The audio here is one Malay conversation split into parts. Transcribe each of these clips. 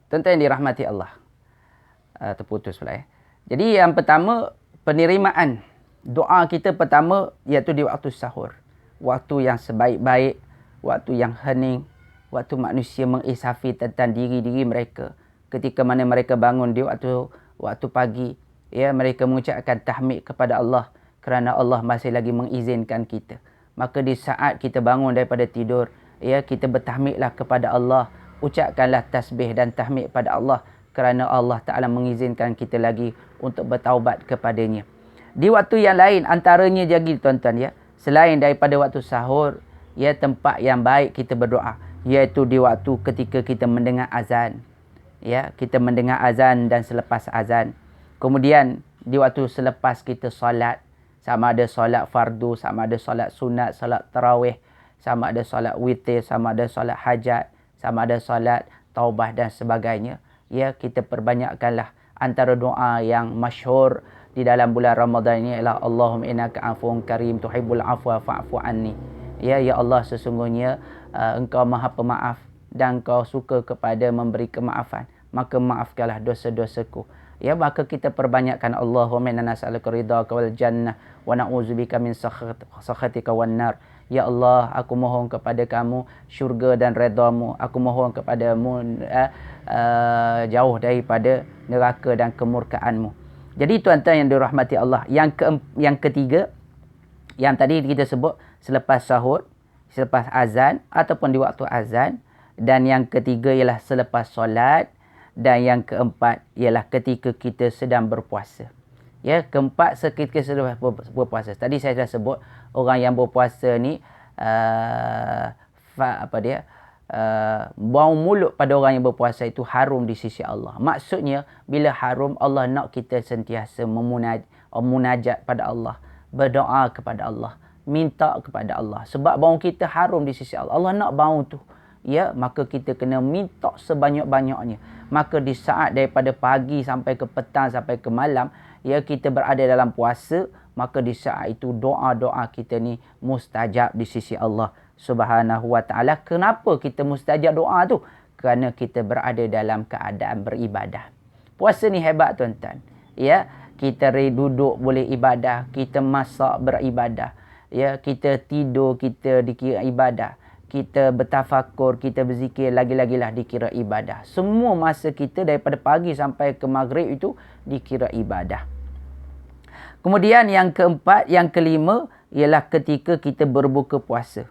Tuan-tuan yang dirahmati Allah. Terputus pula ya. Jadi yang pertama, penerimaan doa kita pertama iaitu di waktu sahur. Waktu yang sebaik-baik, waktu yang hening, waktu manusia mengisafi tentang diri-diri mereka. Ketika mana mereka bangun di waktu pagi, ya, mereka mengucapkan tahmid kepada Allah kerana Allah masih lagi mengizinkan kita. Maka di saat kita bangun daripada tidur, ya, kita bertahmidlah kepada Allah, ucapkanlah tasbih dan tahmid pada Allah kerana Allah Ta'ala mengizinkan kita lagi untuk bertaubat kepadanya. Di waktu yang lain, antaranya jadi tuan-tuan ya, selain daripada waktu sahur, ya, tempat yang baik kita berdoa, iaitu di waktu ketika kita mendengar azan. Ya, kita mendengar azan dan selepas azan. Kemudian di waktu selepas kita solat, sama ada solat fardu, sama ada solat sunat, solat tarawih, sama ada solat witir, sama ada solat hajat, sama ada solat taubah dan sebagainya. Ya, kita perbanyakkanlah antara doa yang masyhur di dalam bulan Ramadan ini ialah Allahumma innaka afuwun karim tuhibbul afwa fa'fu anni. Ya, ya Allah, sesungguhnya engkau Maha Pemaaf dan engkau suka kepada memberi kemaafan, maka maafkanlah dosa-dosaku. Ya, maka kita perbanyakkan Allahumma inna nas'aluka ridhaka wal jannah wa na'udzubika min sakhatika wan nar. Ya Allah, aku mohon kepada kamu syurga dan redha-Mu. Aku mohon kepadamu jauh daripada neraka dan kemurkaan-Mu. Jadi tuan-tuan yang dirahmati Allah, yang ketiga, yang tadi kita sebut selepas sahur, selepas azan ataupun di waktu azan, dan yang ketiga ialah selepas solat, dan yang keempat ialah ketika kita sedang berpuasa. Ya, keempat ketika sedang berpuasa. Tadi saya dah sebut orang yang berpuasa ni bau mulut pada orang yang berpuasa itu harum di sisi Allah. Maksudnya bila harum, Allah nak kita sentiasa memunajat pada Allah, berdoa kepada Allah, minta kepada Allah. Sebab bau kita harum di sisi Allah. Allah nak bau tu. Ya, maka kita kena minta sebanyak-banyaknya. Maka di saat daripada pagi sampai ke petang sampai ke malam, ya, kita berada dalam puasa, maka di saat itu doa-doa kita ni mustajab di sisi Allah Subhanahu wa taala. Kenapa kita mustajab doa tu? Kerana kita berada dalam keadaan beribadah. Puasa ni hebat tuan-tuan. Ya, kita duduk boleh ibadah, kita masak beribadah. Ya, kita tidur kita dikira ibadah. Kita bertafakur, kita berzikir, lagi-lagilah dikira ibadah. Semua masa kita daripada pagi sampai ke maghrib itu dikira ibadah. Kemudian yang keempat, yang kelima ialah ketika kita berbuka puasa.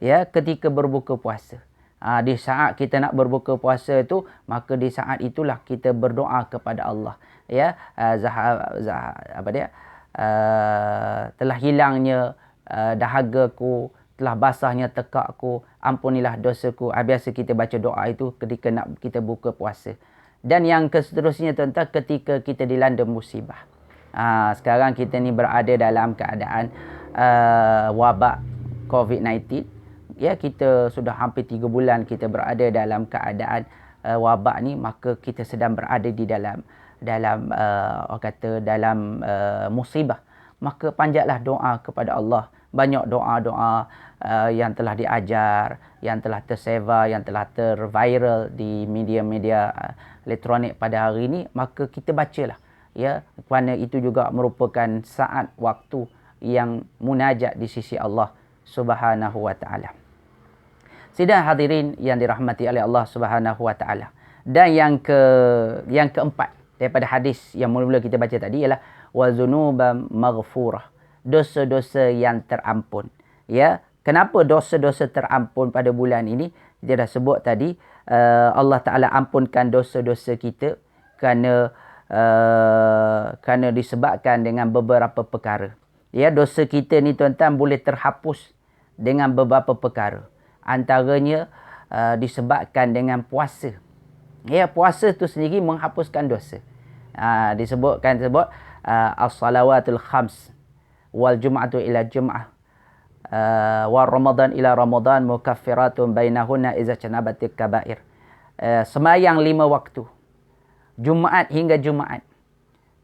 Ya, ketika berbuka puasa. Di saat kita nak berbuka puasa itu, maka di saat itulah kita berdoa kepada Allah. Ya, telah hilangnya dahagaku, telah basahnya tekakku, ampunilah dosaku. Biasa kita baca doa itu ketika nak kita buka puasa. Dan yang seterusnya tuan-tuan, ketika kita dilanda musibah. Sekarang kita ni berada dalam keadaan wabak COVID-19. Ya, kita sudah hampir 3 bulan kita berada dalam keadaan wabak ni, maka kita sedang berada di dalam musibah. Maka panjatlah doa kepada Allah. Banyak doa-doa yang telah diajar, yang telah tersebar, yang telah terviral di media-media elektronik pada hari ini, maka kita bacalah. Ya, kerana itu juga merupakan saat waktu yang munajat di sisi Allah Subhanahu wa taala. Sidang hadirin yang dirahmati oleh Allah Subhanahu wa taala. Dan yang keempat daripada hadis yang mula-mula kita baca tadi ialah wa dzunuban maghfurah. Dosa-dosa yang terampun. Ya, kenapa dosa-dosa terampun pada bulan ini? Dia dah sebut tadi, Allah Taala ampunkan dosa-dosa kita kerana disebabkan dengan beberapa perkara. Ya, dosa kita ni tuan-tuan boleh terhapus dengan beberapa perkara. Antaranya disebabkan dengan puasa. Ya, puasa tu sendiri menghapuskan dosa. Disebut as-salawatul khams wal jum'atu ila jum'ah wal ramadan ila ramadan mukaffiratun bainahunna idza janabatil kaba'ir. Sembahyang 5 waktu, Jumaat hingga Jumaat,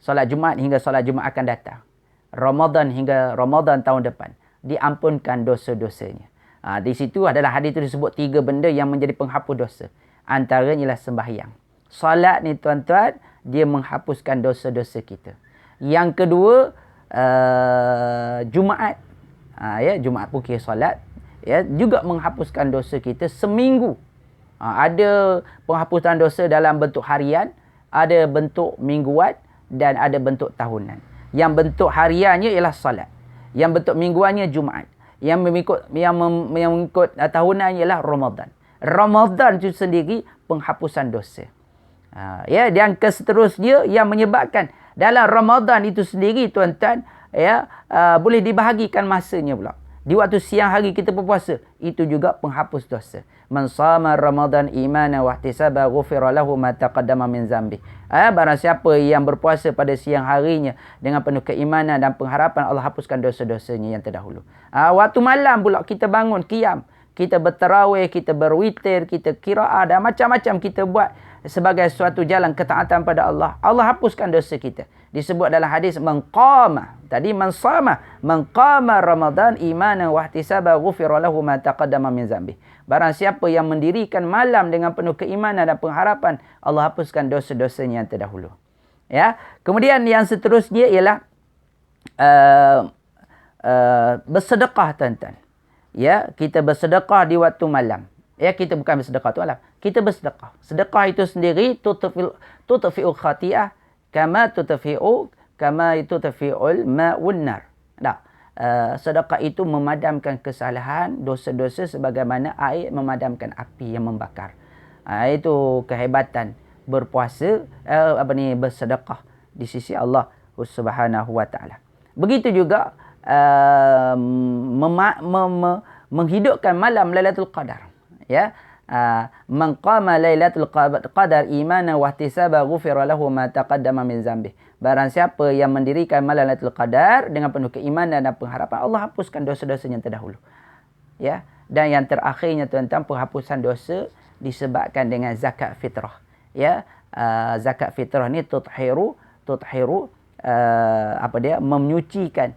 solat Jumaat hingga solat Jumaat akan datang, Ramadan hingga Ramadan tahun depan, diampunkan dosa-dosanya. Di situ adalah hadis itu disebut 3 benda yang menjadi penghapus dosa. Antaranya ialah sembahyang. Solat ni tuan-tuan, dia menghapuskan dosa-dosa kita. Yang kedua, Jumaat. Ya, Jumaat pun kira solat. Ya, juga menghapuskan dosa kita seminggu. Ada penghapusan dosa dalam bentuk harian, ada bentuk mingguan dan ada bentuk tahunan. Yang bentuk hariannya ialah solat. Yang bentuk mingguannya Jumaat. Yang mengikut tahunan ialah Ramadan. Ramadan itu sendiri penghapusan dosa. Ya, dan seterusnya yang menyebabkan dalam Ramadan itu sendiri tuan-tuan, ya, boleh dibahagikan masanya pula. Di waktu siang hari kita berpuasa, itu juga penghapus dosa. Man shama Ramadan imanan wa ihtisaba ghufira lahu ma taqaddama min zambi. Barang siapa yang berpuasa pada siang harinya dengan penuh keimanan dan pengharapan, Allah hapuskan dosa-dosanya yang terdahulu. Waktu malam pula kita bangun qiyam, kita bertarawih, kita berwitir, kita qiraah dan macam-macam kita buat sebagai suatu jalan ketaatan pada Allah. Allah hapuskan dosa kita. Disebut dalam hadis man qama, tadi man sama, man qama Ramadan imanan wa ihtisaba ghufira lahu ma taqaddama min zambi. Barang siapa yang mendirikan malam dengan penuh keimanan dan pengharapan, Allah hapuskan dosa-dosanya yang terdahulu. Ya. Kemudian yang seterusnya ialah bersedekah, tuan-tuan. Ya, kita bersedekah di waktu malam. Ya, kita bukan bersedekah tu malam. Kita bersedekah. Sedekah itu sendiri tutfi'u khati'ah kama tutfi'ul ma'un nar. Sedekah itu memadamkan kesalahan, dosa-dosa sebagaimana air memadamkan api yang membakar. Itu kehebatan berpuasa, bersedekah di sisi Allah Subhanahu wa taala. Begitu juga menghidupkan malam Lailatul Qadar. Ya, man qama Lailatul Qadar imanan wa ihtisaba ghufira lahu ma taqaddama min zambi. Barang siapa yang mendirikan malam Lailatul Qadar dengan penuh keimanan dan pengharapan, Allah hapuskan dosa-dosanya yang terdahulu. Ya, dan yang terakhirnya tuan-tuan, penghapusan dosa disebabkan dengan zakat fitrah. Ya, zakat fitrah ni tuthiru menyucikan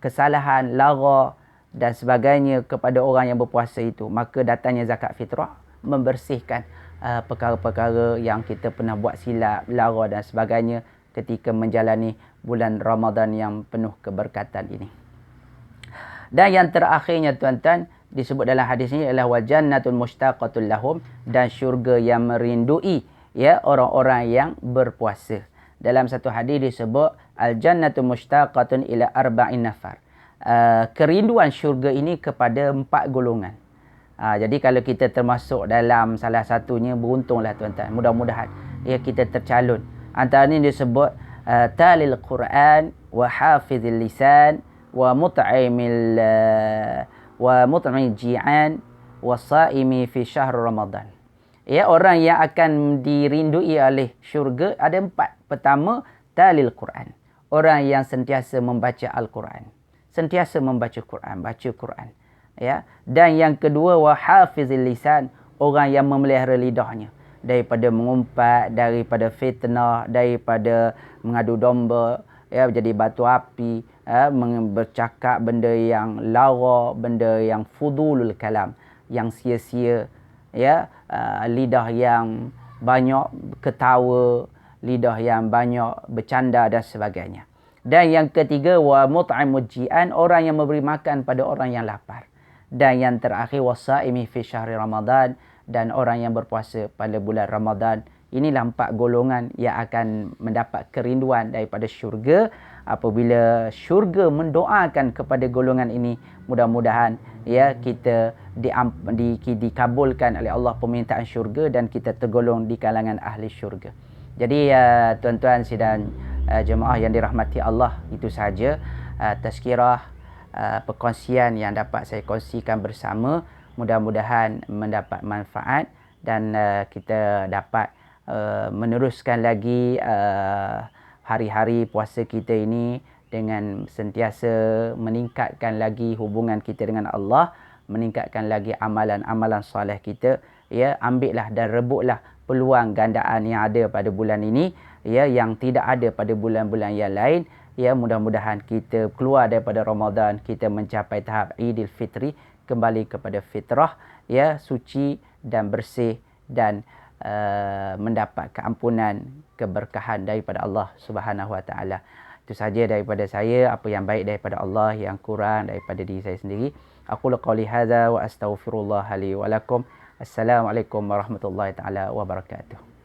kesalahan, lara dan sebagainya kepada orang yang berpuasa itu. Maka datangnya zakat fitrah membersihkan perkara-perkara yang kita pernah buat silap, lara dan sebagainya ketika menjalani bulan Ramadan yang penuh keberkatan ini. Dan yang terakhirnya tuan-tuan, disebut dalam hadis ini adalah wal jannatul mushtaqatul lahum, dan syurga yang merindui, ya, orang-orang yang berpuasa. Dalam satu hadis disebut al jannatul mushtaqatun ila arba'in nafar. Kerinduan syurga ini kepada 4 golongan. Jadi kalau kita termasuk dalam salah satunya, beruntunglah tuan-tuan. Mudah-mudahan ya kita tercalon. Antara ini disebut talil Quran wa hafizil lisan wa mut'imil ji'an wa saimi fi syahr Ramadan. Ya, orang yang akan dirindui oleh syurga ada 4. Pertama, talil Quran. Orang yang sentiasa membaca Al-Quran. Sentiasa membaca Quran, baca Quran. Ya. Dan yang kedua, wa hafizil lisan, orang yang memelihara lidahnya daripada mengumpat, daripada fitnah, daripada mengadu domba, ya, jadi batu api, bercakap benda yang lara, benda yang fudulul kalam, yang sia-sia, ya, lidah yang banyak ketawa, lidah yang banyak bercanda dan sebagainya. Dan yang ketiga, wa mut'imul ji'an, orang yang memberi makan pada orang yang lapar. Dan yang terakhir, wasaimi fi syahri Ramadan, dan orang yang berpuasa pada bulan Ramadan. Inilah 4 golongan yang akan mendapat kerinduan daripada syurga. Apabila syurga mendoakan kepada golongan ini, mudah-mudahan ya kita dikabulkan oleh Allah permintaan syurga dan kita tergolong di kalangan ahli syurga. Jadi tuan-tuan sidang jemaah yang dirahmati Allah, itu sahaja tazkirah, perkongsian yang dapat saya kongsikan bersama. Mudah-mudahan mendapat manfaat dan kita dapat meneruskan lagi hari-hari puasa kita ini dengan sentiasa meningkatkan lagi hubungan kita dengan Allah, meningkatkan lagi amalan-amalan soleh kita. Ya, ambillah dan rebutlah peluang gandaan yang ada pada bulan ini, ya, yang tidak ada pada bulan-bulan yang lain. Ya, mudah-mudahan kita keluar daripada Ramadan, kita mencapai tahap Idul Fitri, kembali kepada fitrah, ya, suci dan bersih dan mendapat keampunan, keberkahan daripada Allah Subhanahu Wa Taala. Itu saja daripada saya, apa yang baik daripada Allah, yang kurang daripada diri saya sendiri. Aku qauli hadza wa astaghfirullah li wa lakum. Assalamualaikum warahmatullahi taala wabarakatuh.